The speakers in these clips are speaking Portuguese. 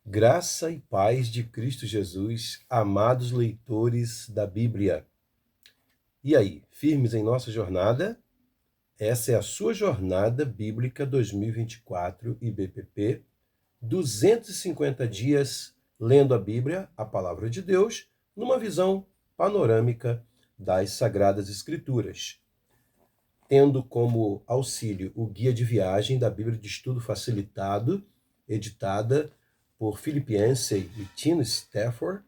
Graça e paz de Cristo Jesus, amados leitores da Bíblia. E aí, firmes em nossa jornada? Essa é a sua Jornada Bíblica 2024 IBPP, 250 dias lendo a Bíblia, a Palavra de Deus, numa visão panorâmica das Sagradas Escrituras, tendo como auxílio o guia de viagem da Bíblia de Estudo Facilitado, editada por Philip Yancey e Tim Stafford,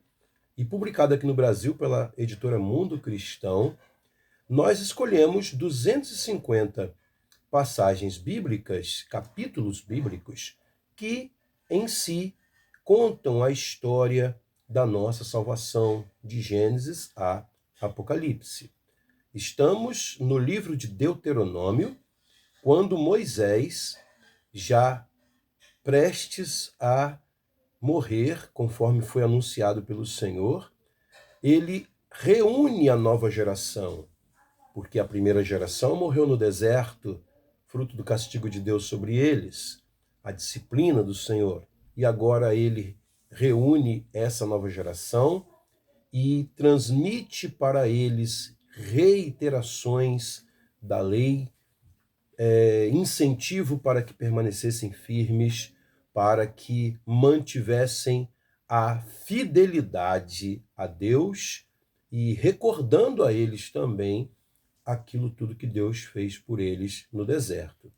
e publicada aqui no Brasil pela editora Mundo Cristão. Nós escolhemos 250 passagens bíblicas, capítulos bíblicos, que em si contam a história da nossa salvação, de Gênesis a Apocalipse. Estamos no livro de Deuteronômio, quando Moisés, já prestes a morrer, conforme foi anunciado pelo Senhor, ele reúne a nova geração, porque a primeira geração morreu no deserto, fruto do castigo de Deus sobre eles, a disciplina do Senhor. E agora ele reúne essa nova geração e transmite para eles reiterações da lei, incentivo para que permanecessem firmes, para que mantivessem a fidelidade a Deus e recordando a eles também aquilo tudo que Deus fez por eles no deserto.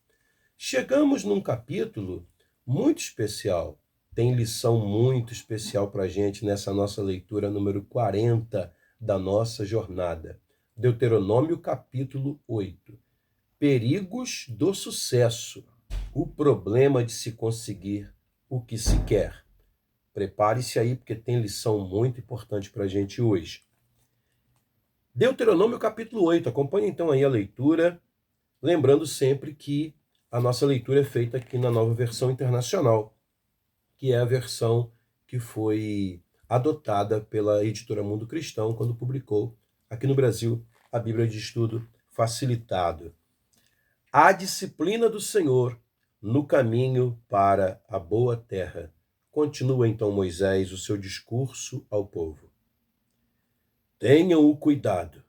Chegamos num capítulo muito especial, tem lição muito especial para a gente nessa nossa leitura número 40 da nossa jornada. Deuteronômio capítulo 8. Perigos do sucesso, o problema de se conseguir o que se quer. Prepare-se aí, porque tem lição muito importante para a gente hoje. Deuteronômio capítulo 8, acompanhe então aí a leitura, lembrando sempre que a nossa leitura é feita aqui na Nova Versão Internacional, que é a versão que foi adotada pela editora Mundo Cristão quando publicou aqui no Brasil a Bíblia de Estudo Facilitado. A disciplina do Senhor no caminho para a boa terra. Continua então Moisés o seu discurso ao povo. Tenham o cuidado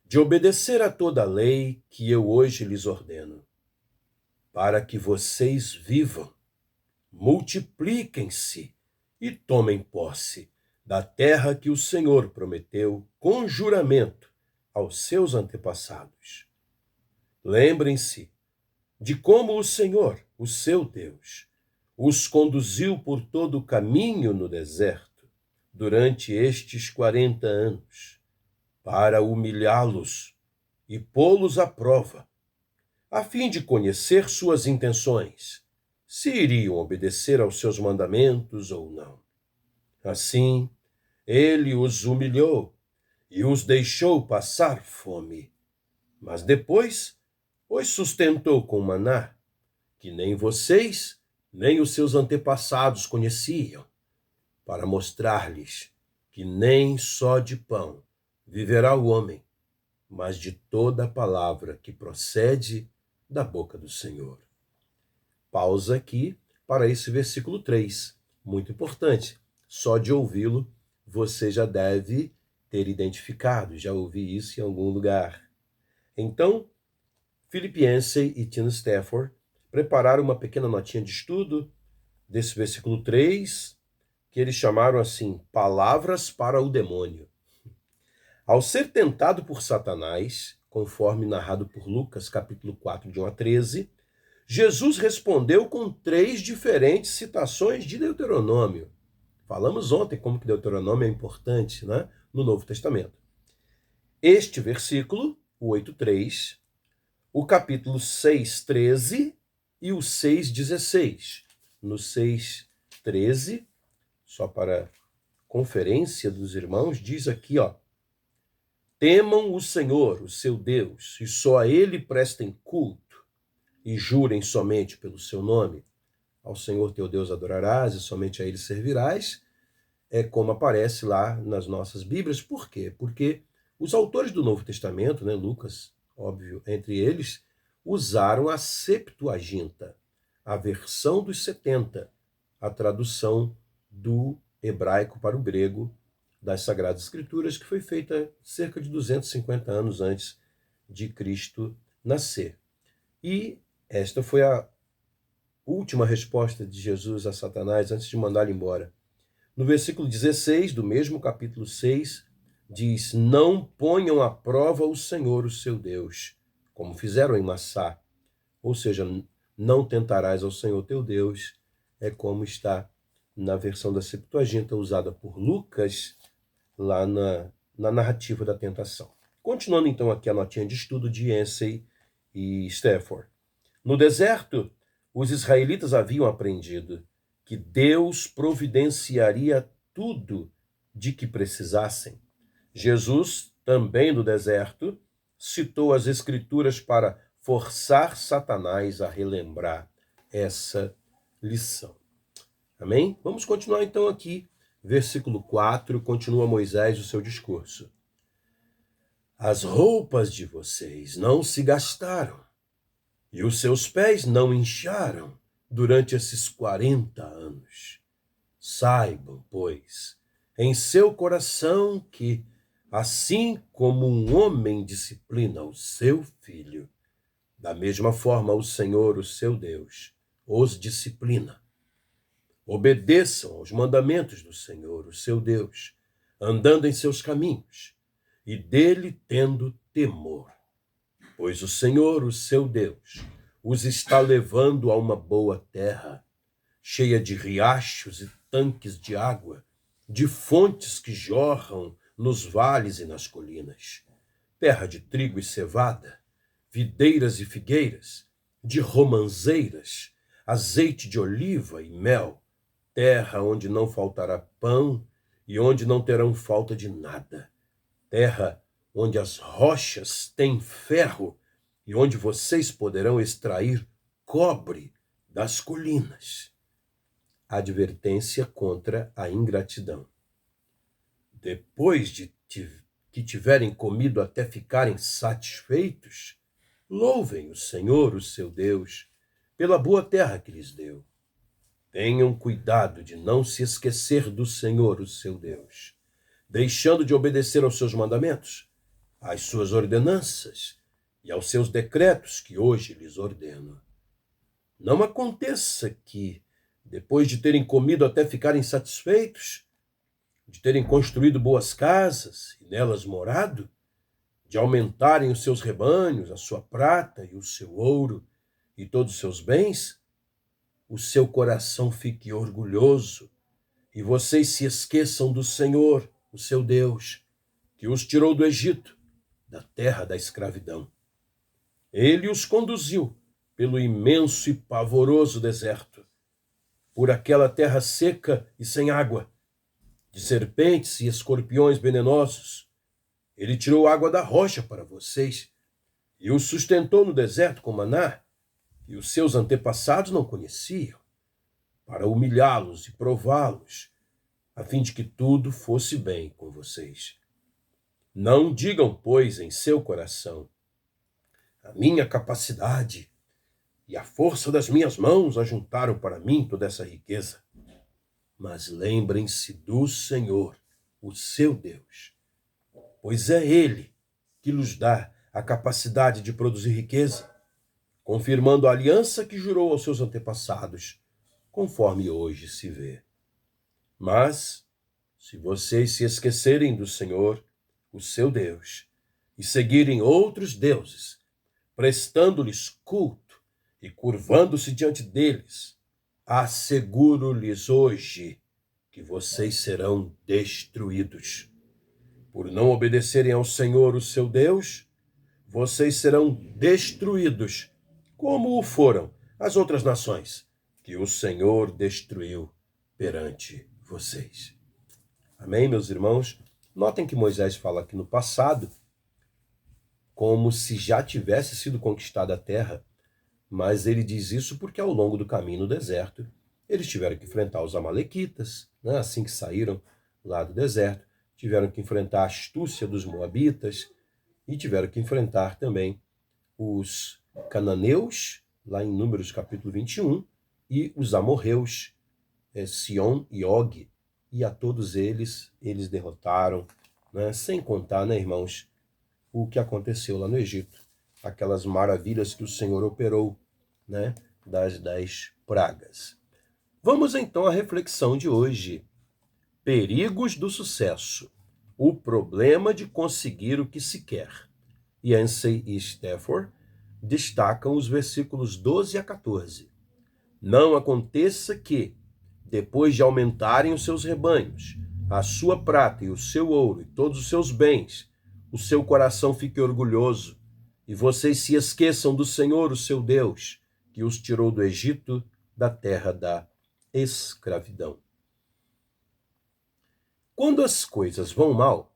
de obedecer a toda a lei que eu hoje lhes ordeno, para que vocês vivam, multipliquem-se e tomem posse da terra que o Senhor prometeu com juramento aos seus antepassados. Lembrem-se de como o Senhor, o seu Deus, os conduziu por todo o caminho no deserto durante estes 40 anos, para humilhá-los e pô-los à prova, a fim de conhecer suas intenções, se iriam obedecer aos seus mandamentos ou não. Assim, ele os humilhou e os deixou passar fome, mas depois os sustentou com maná, que nem vocês, nem os seus antepassados conheciam, para mostrar-lhes que nem só de pão viverá o homem, mas de toda a palavra que procede da boca do Senhor. Pausa aqui para esse versículo 3, muito importante. Só de ouvi-lo, você já deve ter identificado, já ouvi isso em algum lugar. Então, Philip Yancey e Tim Stafford prepararam uma pequena notinha de estudo desse versículo 3, que eles chamaram assim, palavras para o demônio. Ao ser tentado por Satanás, conforme narrado por Lucas, capítulo 4, de 1 a 13, Jesus respondeu com 3 diferentes citações de Deuteronômio. Falamos ontem como que Deuteronômio é importante, né, no Novo Testamento. Este versículo, o 8:3, o capítulo 6:13 e o 6:16. No 6:13, só para conferência dos irmãos, diz aqui, ó: temam o Senhor, o seu Deus, e só a ele prestem culto, e jurem somente pelo seu nome. Ao Senhor teu Deus adorarás, e somente a ele servirás. É como aparece lá nas nossas Bíblias. Por quê? Porque os autores do Novo Testamento, né, Lucas, óbvio, entre eles, usaram a Septuaginta, a versão dos 70, a tradução do hebraico para o grego das Sagradas Escrituras, que foi feita cerca de 250 anos antes de Cristo nascer. E esta foi a última resposta de Jesus a Satanás antes de mandá-lo embora. No versículo 16 do mesmo capítulo 6, diz: não ponham à prova o Senhor, o seu Deus, como fizeram em Massá. Ou seja, não tentarás ao Senhor teu Deus, é como está na versão da Septuaginta usada por Lucas, lá na narrativa da tentação. Continuando então aqui a notinha de estudo de Yancey e Stafford. No deserto, os israelitas haviam aprendido que Deus providenciaria tudo de que precisassem. Jesus, também no deserto, citou as Escrituras para forçar Satanás a relembrar essa lição. Amém? Vamos continuar então aqui. Versículo 4, continua Moisés o seu discurso. As roupas de vocês não se gastaram, e os seus pés não incharam durante esses 40 anos. Saibam, pois, em seu coração que, assim como um homem disciplina o seu filho, da mesma forma o Senhor, o seu Deus, os disciplina. Obedeçam aos mandamentos do Senhor, o seu Deus, andando em seus caminhos, e dele tendo temor. Pois o Senhor, o seu Deus, os está levando a uma boa terra, cheia de riachos e tanques de água, de fontes que jorram nos vales e nas colinas, terra de trigo e cevada, videiras e figueiras, de romanzeiras, azeite de oliva e mel, terra onde não faltará pão e onde não terão falta de nada, terra onde as rochas têm ferro e onde vocês poderão extrair cobre das colinas. Advertência contra a ingratidão. Depois de que tiverem comido até ficarem satisfeitos, louvem o Senhor, o seu Deus, pela boa terra que lhes deu. Tenham cuidado de não se esquecer do Senhor, o seu Deus, deixando de obedecer aos seus mandamentos, às suas ordenanças e aos seus decretos que hoje lhes ordeno. Não aconteça que, depois de terem comido até ficarem satisfeitos, de terem construído boas casas e nelas morado, de aumentarem os seus rebanhos, a sua prata e o seu ouro e todos os seus bens, o seu coração fique orgulhoso e vocês se esqueçam do Senhor, o seu Deus, que os tirou do Egito, da terra da escravidão. Ele os conduziu pelo imenso e pavoroso deserto, por aquela terra seca e sem água, de serpentes e escorpiões venenosos. Ele tirou água da rocha para vocês e os sustentou no deserto com maná, que os seus antepassados não conheciam, para humilhá-los e prová-los, a fim de que tudo fosse bem com vocês. Não digam, pois, em seu coração: a minha capacidade e a força das minhas mãos ajuntaram para mim toda essa riqueza. Mas lembrem-se do Senhor, o seu Deus, pois é Ele que lhes dá a capacidade de produzir riqueza, confirmando a aliança que jurou aos seus antepassados, conforme hoje se vê. Mas, se vocês se esquecerem do Senhor, o seu Deus, e seguirem outros deuses, prestando-lhes culto e curvando-se diante deles, asseguro-lhes hoje que vocês serão destruídos. Por não obedecerem ao Senhor, o seu Deus, vocês serão destruídos, como o foram as outras nações que o Senhor destruiu perante vocês. Amém, meus irmãos? Notem que Moisés fala aqui no passado, como se já tivesse sido conquistada a terra, mas ele diz isso porque ao longo do caminho no deserto, eles tiveram que enfrentar os amalequitas, né? Assim que saíram lá do deserto, tiveram que enfrentar a astúcia dos moabitas e tiveram que enfrentar também os cananeus, lá em Números capítulo 21, e os amorreus, Sion e Og, e a todos eles derrotaram, né? Sem contar, né, irmãos, o que aconteceu lá no Egito, aquelas maravilhas que o Senhor operou, né, das 10 pragas. Vamos então à reflexão de hoje. Perigos do sucesso. O problema de conseguir o que se quer. Yancey e Stafford destacam os versículos 12 a 14. Não aconteça que, depois de aumentarem os seus rebanhos, a sua prata e o seu ouro e todos os seus bens, o seu coração fique orgulhoso e vocês se esqueçam do Senhor, o seu Deus, que os tirou do Egito, da terra da escravidão. Quando as coisas vão mal,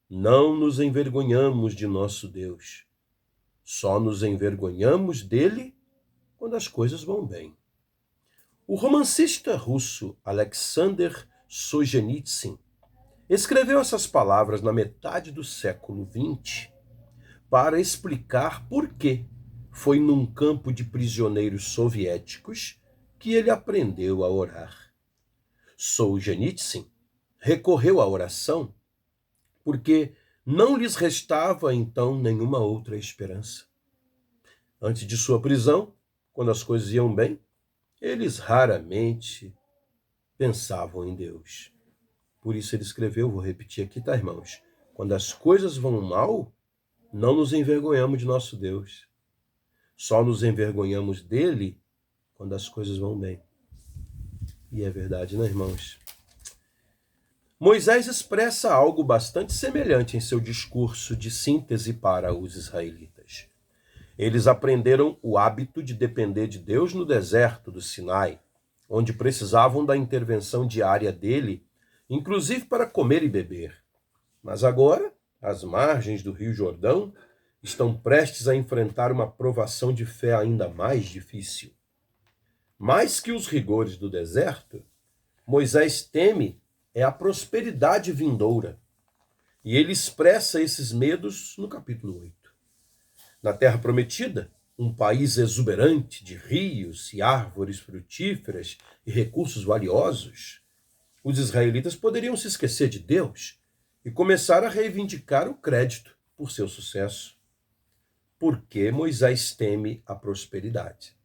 não nos envergonhamos de nosso Deus. Só nos envergonhamos dele quando as coisas vão bem. O romancista russo Alexander Solzhenitsyn escreveu essas palavras na metade do século XX para explicar por que foi num campo de prisioneiros soviéticos que ele aprendeu a orar. Solzhenitsyn recorreu à oração porque não lhes restava então nenhuma outra esperança. Antes de sua prisão, quando as coisas iam bem, eles raramente pensavam em Deus. Por isso ele escreveu, vou repetir aqui, tá, irmãos? Quando as coisas vão mal, não nos envergonhamos de nosso Deus. Só nos envergonhamos dele quando as coisas vão bem. E é verdade, né, irmãos? Moisés expressa algo bastante semelhante em seu discurso de síntese para os israelitas. Eles aprenderam o hábito de depender de Deus no deserto do Sinai, onde precisavam da intervenção diária dele, inclusive para comer e beber. Mas agora, às margens do Rio Jordão, estão prestes a enfrentar uma provação de fé ainda mais difícil. Mais que os rigores do deserto, Moisés teme a prosperidade vindoura. E ele expressa esses medos no capítulo 8. Na Terra Prometida, um país exuberante de rios e árvores frutíferas e recursos valiosos, os israelitas poderiam se esquecer de Deus e começar a reivindicar o crédito por seu sucesso. Por que Moisés teme a prosperidade?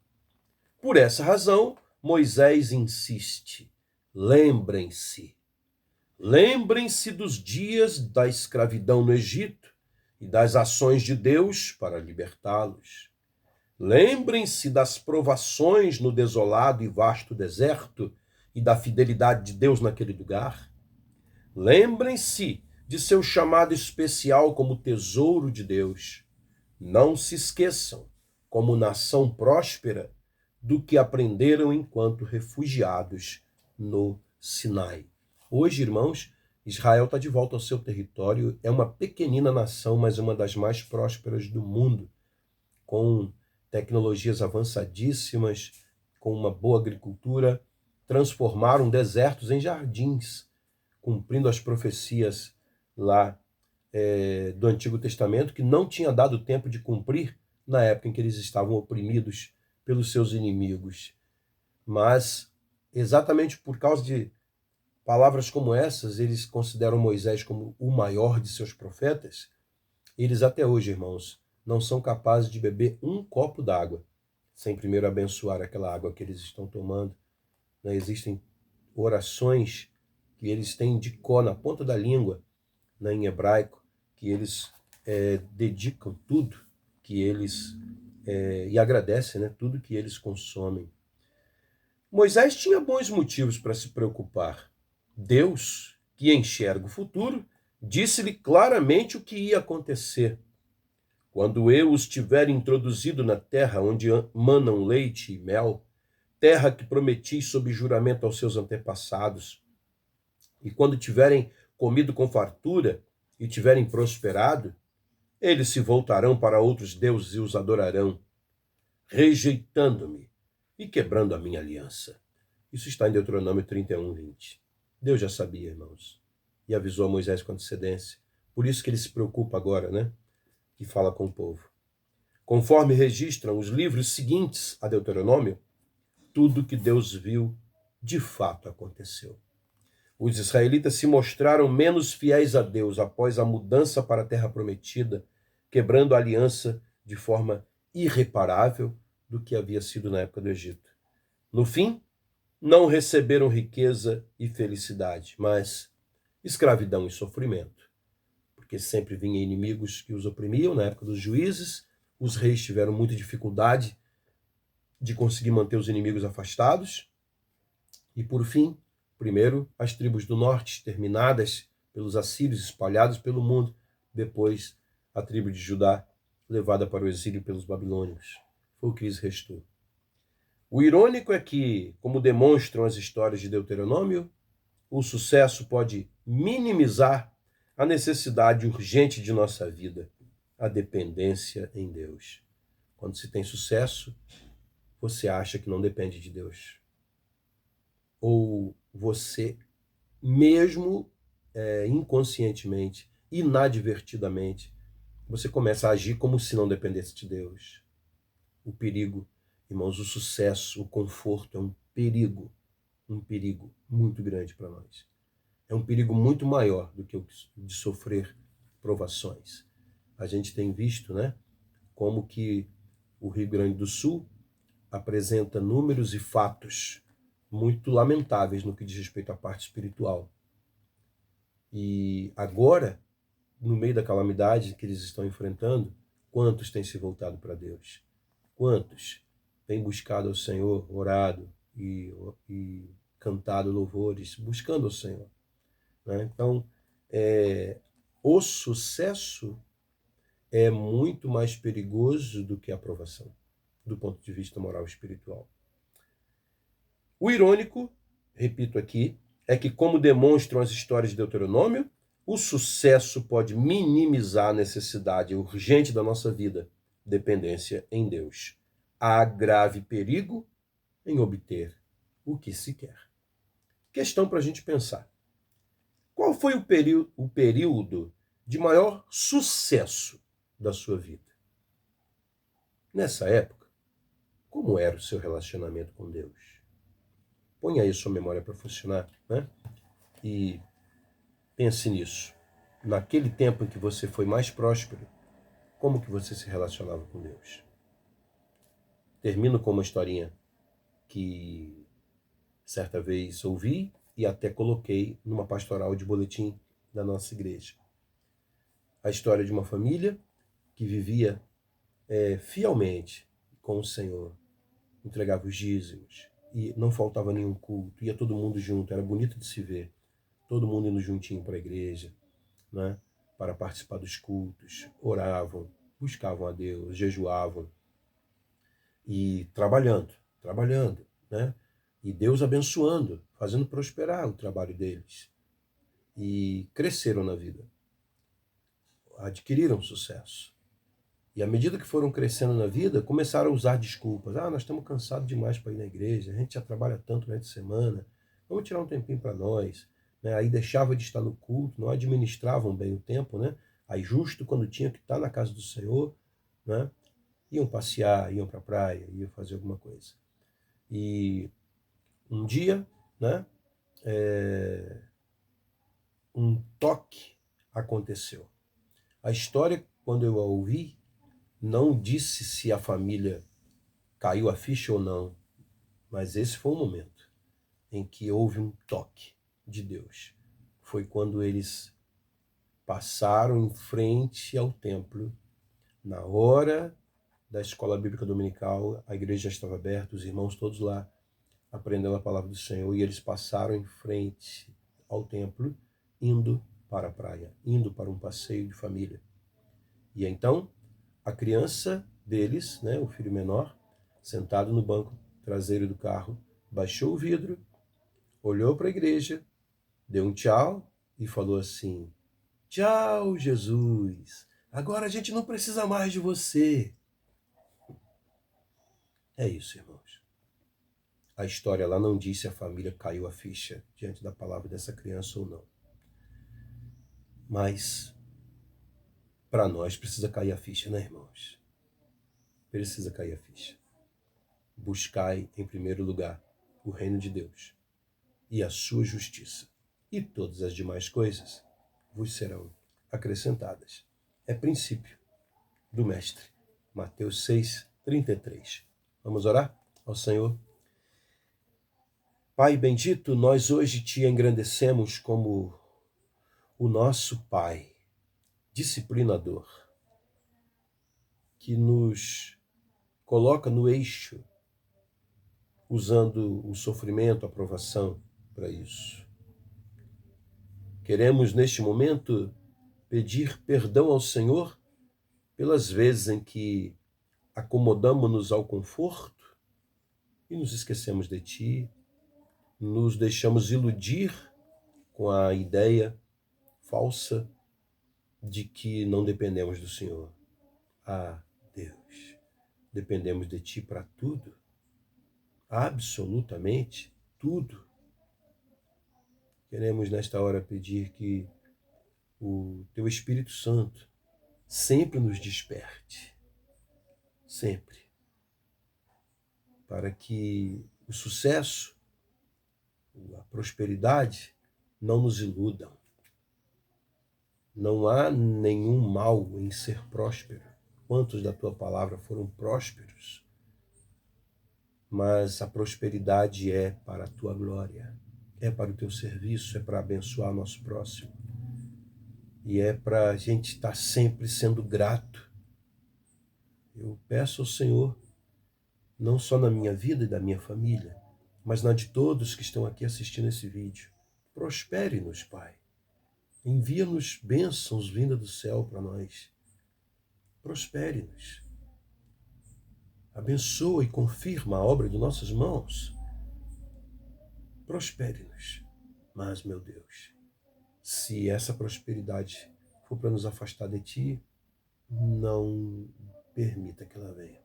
Por essa razão, Moisés insiste: lembrem-se dos dias da escravidão no Egito e das ações de Deus para libertá-los. Lembrem-se das provações no desolado e vasto deserto e da fidelidade de Deus naquele lugar. Lembrem-se de seu chamado especial como tesouro de Deus. Não se esqueçam, como nação próspera, do que aprenderam enquanto refugiados no Sinai. Hoje, irmãos, Israel está de volta ao seu território, é uma pequenina nação, mas uma das mais prósperas do mundo, com tecnologias avançadíssimas, com uma boa agricultura, transformaram desertos em jardins, cumprindo as profecias lá do Antigo Testamento, que não tinha dado tempo de cumprir na época em que eles estavam oprimidos pelos seus inimigos. Mas, exatamente por causa de palavras como essas, eles consideram Moisés como o maior de seus profetas. Eles até hoje, irmãos, não são capazes de beber um copo d'água sem primeiro abençoar aquela água que eles estão tomando. Existem orações que eles têm de có na ponta da língua, em hebraico, que eles dedicam tudo que eles e agradecem, tudo que eles consomem. Moisés tinha bons motivos para se preocupar. Deus, que enxerga o futuro, disse-lhe claramente o que ia acontecer. Quando eu os tiver introduzido na terra onde manam leite e mel, terra que prometi sob juramento aos seus antepassados, e quando tiverem comido com fartura e tiverem prosperado, eles se voltarão para outros deuses e os adorarão, rejeitando-me e quebrando a minha aliança. Isso está em Deuteronômio 31, 20. Deus já sabia, irmãos, e avisou a Moisés com antecedência. Por isso que ele se preocupa agora, e fala com o povo. Conforme registram os livros seguintes a Deuteronômio, tudo que Deus viu de fato aconteceu. Os israelitas se mostraram menos fiéis a Deus após a mudança para a terra prometida, quebrando a aliança de forma irreparável do que havia sido na época do Egito. No fim, não receberam riqueza e felicidade, mas escravidão e sofrimento, porque sempre vinham inimigos que os oprimiam. Na época dos juízes, os reis tiveram muita dificuldade de conseguir manter os inimigos afastados. E por fim, primeiro as tribos do norte, exterminadas pelos assírios, espalhados pelo mundo. Depois, a tribo de Judá, levada para o exílio pelos babilônios. Foi o que lhes restou. O irônico é que, como demonstram as histórias de Deuteronômio, o sucesso pode minimizar a necessidade urgente de nossa vida, a dependência em Deus. Quando se tem sucesso, você acha que não depende de Deus. Ou você, mesmo inconscientemente, inadvertidamente, você começa a agir como se não dependesse de Deus. O perigo, irmãos, o sucesso, o conforto é um perigo muito grande para nós. É um perigo muito maior do que o de sofrer provações. A gente tem visto, né, como que o Rio Grande do Sul apresenta números e fatos muito lamentáveis no que diz respeito à parte espiritual. E agora, no meio da calamidade que eles estão enfrentando, quantos têm se voltado para Deus? Quantos têm buscado ao Senhor, orado e cantado louvores, buscando ao Senhor? Né? Então, o sucesso é muito mais perigoso do que a aprovação, do ponto de vista moral e espiritual. O irônico, repito aqui, é que, como demonstram as histórias de Deuteronômio, o sucesso pode minimizar a necessidade urgente da nossa vida, dependência em Deus. Há grave perigo em obter o que se quer. Questão para a gente pensar. Qual foi o período de maior sucesso da sua vida? Nessa época, como era o seu relacionamento com Deus? Põe aí sua memória para funcionar, né? E pense nisso. Naquele tempo em que você foi mais próspero, como que você se relacionava com Deus? Termino com uma historinha que certa vez ouvi e até coloquei numa pastoral de boletim da nossa igreja. A história de uma família que vivia fielmente com o Senhor, entregava os dízimos e não faltava nenhum culto, ia todo mundo junto, era bonito de se ver, todo mundo indo juntinho para a igreja, né, para participar dos cultos, oravam, buscavam a Deus, jejuavam e trabalhando, né, e Deus abençoando, fazendo prosperar o trabalho deles, e cresceram na vida, adquiriram sucesso. E à medida que foram crescendo na vida, começaram a usar desculpas. Nós estamos cansados demais para ir na igreja, a gente já trabalha tanto durante a semana, vamos tirar um tempinho para nós. Né? Aí deixava de estar no culto, não administravam bem o tempo, né? Aí justo quando tinha que estar na casa do Senhor, né? Iam passear, iam para a praia, iam fazer alguma coisa. E um dia, né? Um toque aconteceu. A história, quando eu a ouvi, não disse se a família caiu a ficha ou não, mas esse foi o momento em que houve um toque de Deus. Foi quando eles passaram em frente ao templo, na hora da escola bíblica dominical, a igreja já estava aberta, os irmãos todos lá aprendendo a palavra do Senhor, e eles passaram em frente ao templo, indo para a praia, indo para um passeio de família. E então, a criança deles, né, o filho menor, sentado no banco traseiro do carro, baixou o vidro, olhou para a igreja, deu um tchau e falou assim: "Tchau, Jesus, agora a gente não precisa mais de você." É isso, irmãos. A história lá não diz se a família caiu a ficha diante da palavra dessa criança ou não. Mas, para nós, precisa cair a ficha, né, irmãos? Precisa cair a ficha. Buscai, em primeiro lugar, o reino de Deus e a sua justiça, e todas as demais coisas vos serão acrescentadas. É princípio do Mestre. Mateus 6:33. Vamos orar ao Senhor? Pai bendito, nós hoje te engrandecemos como o nosso Pai disciplinador, que nos coloca no eixo, usando o sofrimento, a provação para isso. Queremos, neste momento, pedir perdão ao Senhor pelas vezes em que acomodamos-nos ao conforto e nos esquecemos de Ti, nos deixamos iludir com a ideia falsa de que não dependemos do Senhor. Ah, Deus, dependemos de Ti para tudo, absolutamente tudo. Queremos nesta hora pedir que o Teu Espírito Santo sempre nos desperte, sempre, para que o sucesso, a prosperidade não nos iludam. Não há nenhum mal em ser próspero. Quantos da Tua palavra foram prósperos? Mas a prosperidade é para a Tua glória, é para o Teu serviço, é para abençoar nosso próximo. E é para a gente estar sempre sendo grato. Eu peço ao Senhor, não só na minha vida e da minha família, mas na de todos que estão aqui assistindo esse vídeo. Prospere-nos, Pai. Envia-nos bênçãos vindas do céu para nós. Prospere-nos. Abençoa e confirma a obra de nossas mãos. Prospere-nos. Mas, meu Deus, se essa prosperidade for para nos afastar de Ti, não permita que ela venha.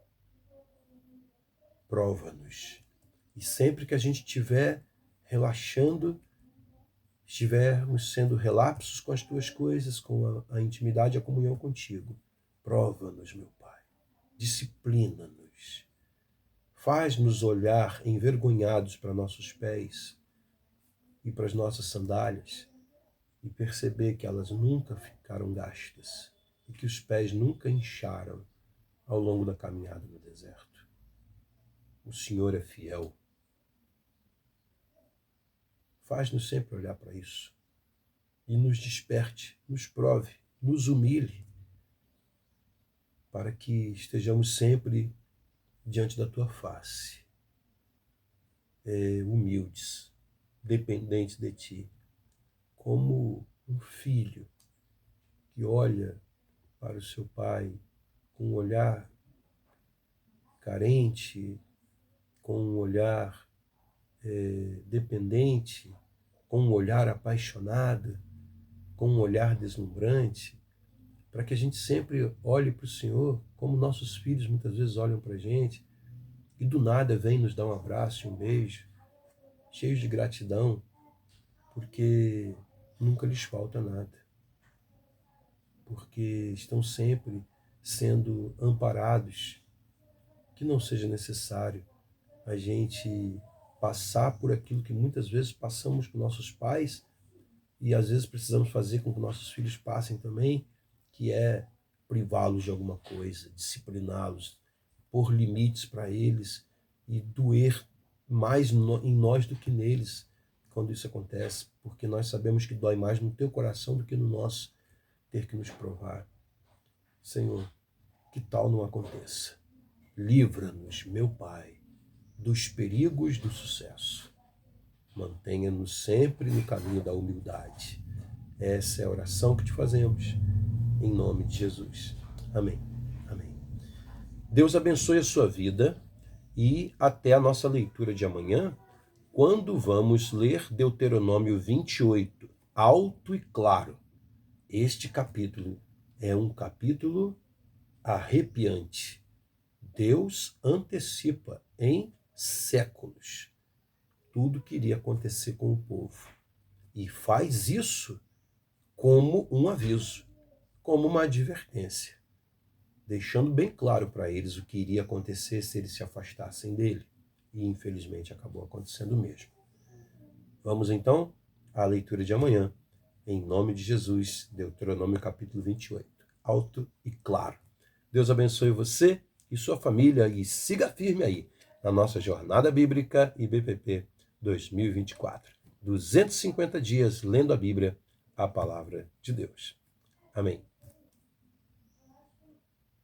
Prova-nos. E sempre que a gente estiver relaxando, estivermos sendo relapsos com as Tuas coisas, com a intimidade e a comunhão contigo, prova-nos, meu Pai. Disciplina-nos. Faz-nos olhar envergonhados para nossos pés e para as nossas sandálias e perceber que elas nunca ficaram gastas e que os pés nunca incharam ao longo da caminhada no deserto. O Senhor é fiel. Faz-nos sempre olhar para isso e nos desperte, nos prove, nos humilhe, para que estejamos sempre diante da Tua face, humildes, dependentes de Ti, como um filho que olha para o seu pai com um olhar carente, com um olhar dependente, com um olhar apaixonado, com um olhar deslumbrante, para que a gente sempre olhe para o Senhor como nossos filhos muitas vezes olham para a gente e do nada vem nos dar um abraço e um beijo, cheios de gratidão, porque nunca lhes falta nada, porque estão sempre sendo amparados, que não seja necessário a gente passar por aquilo que muitas vezes passamos com nossos pais e às vezes precisamos fazer com que nossos filhos passem também, que é privá-los de alguma coisa, discipliná-los, pôr limites para eles e doer mais em nós do que neles quando isso acontece, porque nós sabemos que dói mais no teu coração do que no nosso ter que nos provar. Senhor, que tal não aconteça. Livra-nos, meu Pai, dos perigos do sucesso. Mantenha-nos sempre no caminho da humildade. Essa é a oração que te fazemos, em nome de Jesus. Amém. Amém. Deus abençoe a sua vida e até a nossa leitura de amanhã, quando vamos ler Deuteronômio 28, alto e claro. Este capítulo é um capítulo arrepiante. Deus antecipa em séculos tudo que iria acontecer com o povo. E faz isso como um aviso, como uma advertência, deixando bem claro para eles o que iria acontecer se eles se afastassem dele. E infelizmente acabou acontecendo mesmo. Vamos então à leitura de amanhã. Em nome de Jesus, Deuteronômio capítulo 28. Alto e claro. Deus abençoe você e sua família e siga firme aí na nossa Jornada Bíblica IBPP 2024. 250 dias lendo a Bíblia, a palavra de Deus. Amém.